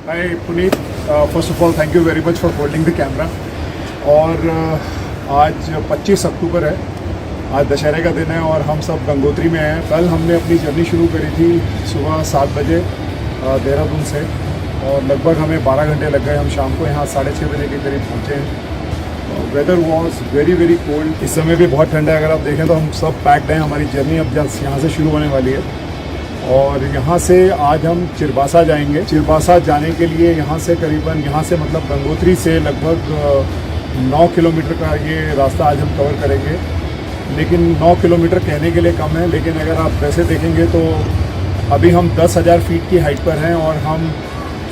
Hi Puneet, first of all thank you very much for holding the camera. और आज 25 अक्टूबर है, आज दशहरे का दिन है और हम सब गंगोत्री में हैं। कल हमने अपनी जर्नी शुरू करी थी सुबह 7 बजे देहरादून से और लगभग हमें 12 घंटे लग गए। हम शाम को यहाँ 6:30 बजे के करीब पहुँचे हैं। Weather was very very cold, इस समय भी बहुत ठंडा है। अगर आप देखें तो हम सब पैक्ड हैं। हमारी जर्नी अब जस्ट यहाँ से शुरू होने वाली है और यहाँ से आज हम चिरबासा जाएंगे। चिरबासा जाने के लिए यहाँ से करीबन मतलब गंगोत्री से लगभग 9 किलोमीटर का ये रास्ता आज हम कवर करेंगे। लेकिन 9 किलोमीटर कहने के लिए कम है, लेकिन अगर आप वैसे देखेंगे तो अभी हम 10,000 फीट की हाइट पर हैं और हम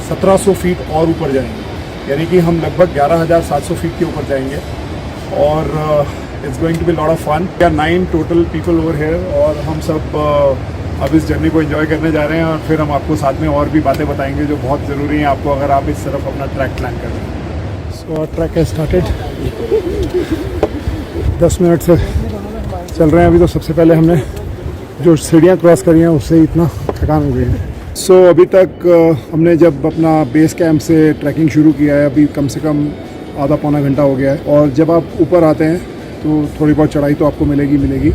1700 फीट और ऊपर जाएंगे, यानी कि हम लगभग 11,700 फीट के ऊपर जाएंगे। और it's going to be lot of fun. We are 9 total people over here और हम सब अब इस जर्नी को एंजॉय करने जा रहे हैं और फिर हम आपको साथ में और भी बातें बताएंगे जो बहुत ज़रूरी हैं आपको अगर आप इस तरफ अपना ट्रैक प्लान कर रहे हैं। So our track has started. 10 minute से चल रहे हैं अभी। तो सबसे पहले हमने जो सीढ़ियाँ क्रॉस करी हैं उससे इतना थकान हो गई है। सो अभी तक हमने जब अपना बेस कैंप से ट्रैकिंग शुरू किया है, अभी कम से कम आधा पौना घंटा हो गया है। और जब आप ऊपर आते हैं तो थोड़ी बहुत चढ़ाई तो आपको मिलेगी।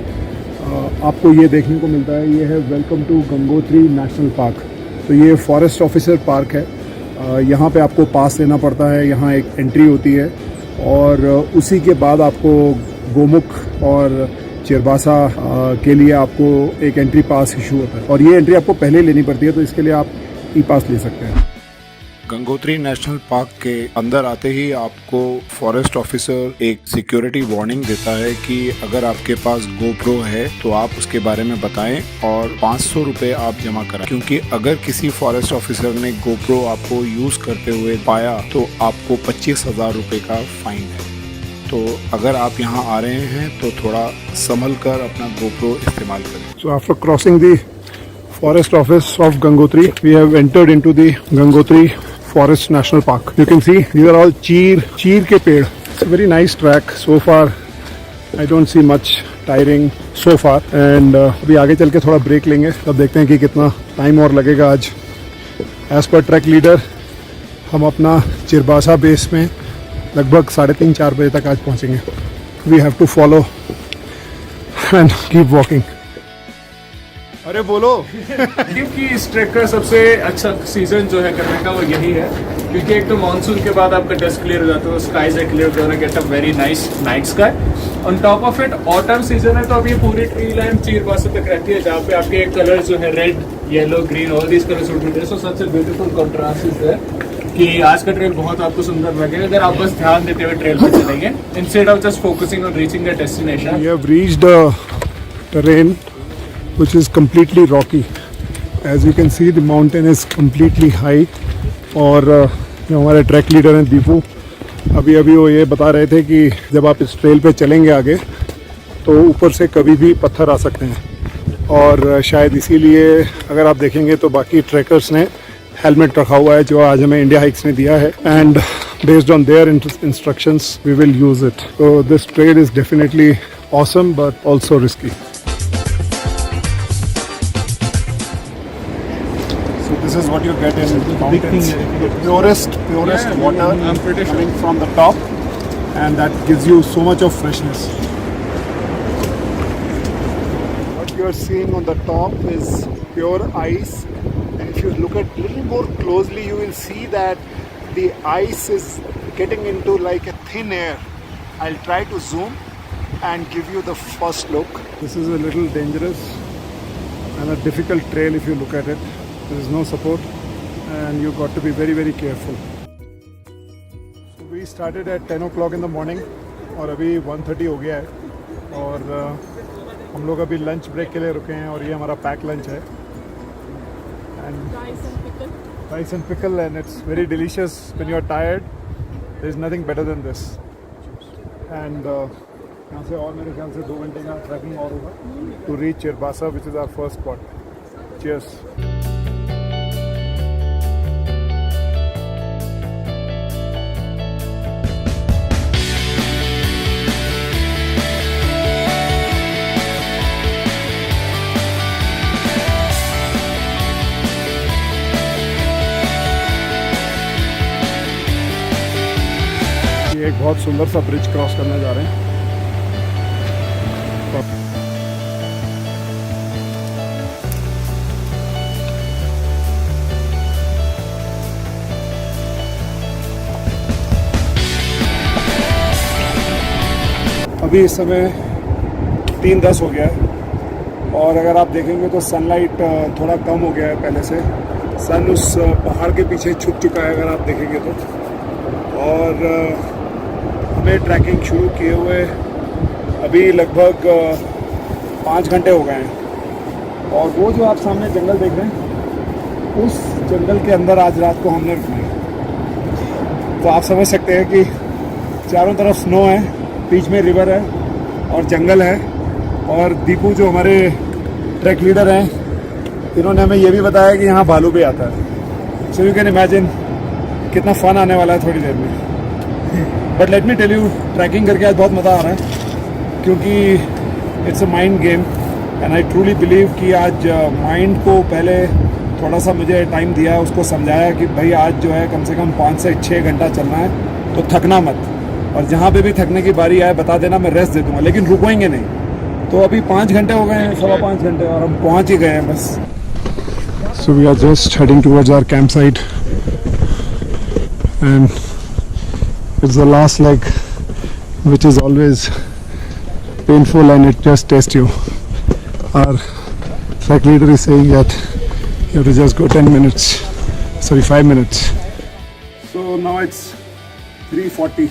आपको ये देखने को मिलता है, ये है welcome to Gangotri national park. तो ये फॉरेस्ट ऑफिसर पार्क है। यहाँ पे आपको पास लेना पड़ता है, यहाँ एक एंट्री होती है और उसी के बाद आपको गोमुख और चिरबासा के लिए आपको एक एंट्री पास इशू होता है और ये एंट्री आपको पहले लेनी पड़ती है, तो इसके लिए आप ई पास ले सकते हैं। गंगोत्री नेशनल पार्क के अंदर आते ही आपको फॉरेस्ट ऑफिसर एक सिक्योरिटी वार्निंग देता है कि अगर आपके पास गोप्रो है तो आप उसके बारे में बताएं और 500 रुपये आप जमा कराएं, क्योंकि अगर किसी फॉरेस्ट ऑफिसर ने गोप्रो आपको यूज करते हुए पाया तो आपको 25,000 रुपये का फाइन है। तो अगर आप यहाँ आ रहे हैं तो थोड़ा संभल कर अपना गोप्रो इस्तेमाल करें। So after crossing the forest office of Gangotri, we have entered into the Gangotri Forest National Park. You can see these are all cheer के पेड़. It's a very nice track so far. I don't see much tiring so far. And अभी आगे चल के थोड़ा break लेंगे, तब देखते हैं कि कितना टाइम और लगेगा आज। As per ट्रैक लीडर हम अपना चिरबासा बेस में लगभग 3:30-4 बजे तक आज पहुँचेंगे। We have to follow and keep walking. अरे बोलो। क्योंकि इस ट्रैक का सबसे अच्छा सीजन जो है करने का वो यही है, क्योंकि एक तो मानसून के बाद आपका डस्ट क्लियर हो जाता है, स्काईज है clear, gonna get a very nice night sky. On top of it autumn season है, तो अब ये पूरी ट्री लाइन चिरबासा तक रहती है, जहाँ पे आपके कलर जो है red, yellow, green, all these colours would be there. So such a beautiful contrast is there कि आज का ट्रेल बहुत आपको सुंदर लगेगा अगर आप बस ध्यान देते हुए ट्रेल पे चलेंगे, instead of just focusing on reaching the destination. We have reached a terrain which is completely rocky. As you can see, the mountain is completely high. और जो हमारे ट्रैक लीडर हैं दीपू, अभी वो ये बता रहे थे कि जब आप इस ट्रेल पे चलेंगे आगे तो ऊपर से कभी भी पत्थर आ सकते हैं और शायद इसीलिए अगर आप देखेंगे तो बाकी ट्रैकर्स ने हेलमेट रखा हुआ है, जो आज हमें इंडिया हाइक्स ने दिया है। And based on their instructions we will use it. So this trail is definitely awesome but also risky. This is what you get in mountains. The purest water coming from the top, and that gives you so much of freshness. What you are seeing on the top is pure ice, and if you look at little more closely, you will see that the ice is getting into like a thin air. I'll try to zoom and give you the first look. This is a little dangerous and a difficult trail if you look at it. There is no support and you got to be very very careful. So we started at 10 o'clock in the morning और अभी 1:30 हो गया है और हम लोग अभी lunch break के लिए रुके हैं और ये हमारा पैक लंच है। And rice and pickle and it's very delicious when you are tired. There is nothing better than this. And यहाँ से और मेरे ख्याल से 2 घंटे का ट्रैकिंग और होगा to reach Chirbasa, which is our first spot. Cheers. एक बहुत सुंदर सा ब्रिज क्रॉस करने जा रहे हैं। अभी इस समय 3:10 हो गया है और अगर आप देखेंगे तो सनलाइट थोड़ा कम हो गया है पहले से। सन उस पहाड़ के पीछे छुप चुका है अगर आप देखेंगे तो। और हमें ट्रैकिंग शुरू किए हुए अभी लगभग 5 घंटे हो गए हैं। और वो जो आप सामने जंगल देख रहे हैं, उस जंगल के अंदर आज रात को हमने रुकना है। तो आप समझ सकते हैं कि चारों तरफ स्नो है, बीच में रिवर है और जंगल है। और दीपू जो हमारे ट्रैक लीडर हैं, इन्होंने हमें ये भी बताया कि यहाँ भालू भी आता है। सो यू कैन इमेजिन कितना फ़न आने वाला है थोड़ी देर में। But let me tell you, trekking करके आज बहुत मज़ा आ रहा है क्योंकि it's a mind game and I truly believe कि आज माइंड को पहले थोड़ा सा मुझे टाइम दिया, उसको समझाया कि भाई आज जो है कम से कम 5 से 6 घंटा चलना है, तो थकना मत। और जहाँ पे भी थकने की बारी आए बता देना, मैं रेस्ट दे दूँगा, लेकिन रुकेंगे नहीं। तो अभी 5 घंटे हो गए हैं, 5.25 घंटे, और हम पहुँच ही गए हैं बस। So we are just heading towards our camp site and it's the last leg which is always painful and it just tests you. Our track leader is saying that you have to just go 5 minutes. So now it's 3:40.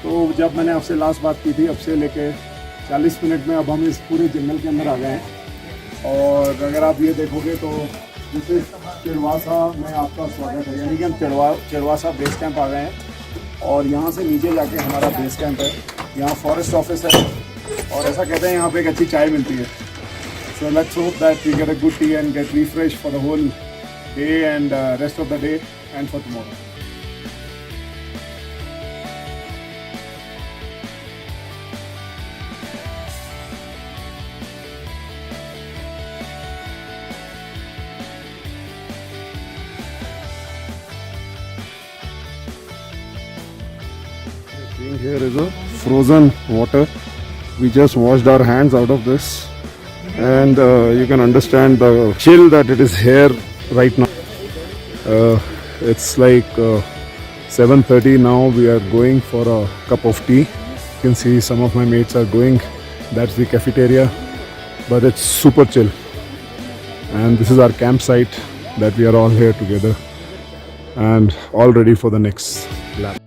तो जब मैंने आपसे last बात की थी, अब से लेके 40 मिनट में अब हम इस पूरे जंगल के अंदर आ गए हैं। और अगर आप ये देखोगे तो जैसे चिड़वासा में आपका स्वागत है, यानी कि हम चिड़वासा बेस कैंप आ गए हैं। और यहाँ से नीचे जाके हमारा बेस कैंप है, यहाँ फॉरेस्ट ऑफिस है और ऐसा कहते हैं यहाँ पे एक अच्छी चाय मिलती है। So let's hope that we get a good tea and get refresh for the whole day and rest of the day and for tomorrow. Here is a frozen water. We just washed our hands out of this and you can understand the chill that it is here right now. It's like 7:30 now. We are going for a cup of tea. You can see some of my mates are going. That's the cafeteria, but it's super chill. And this is our campsite that we are all here together and all ready for the next lap.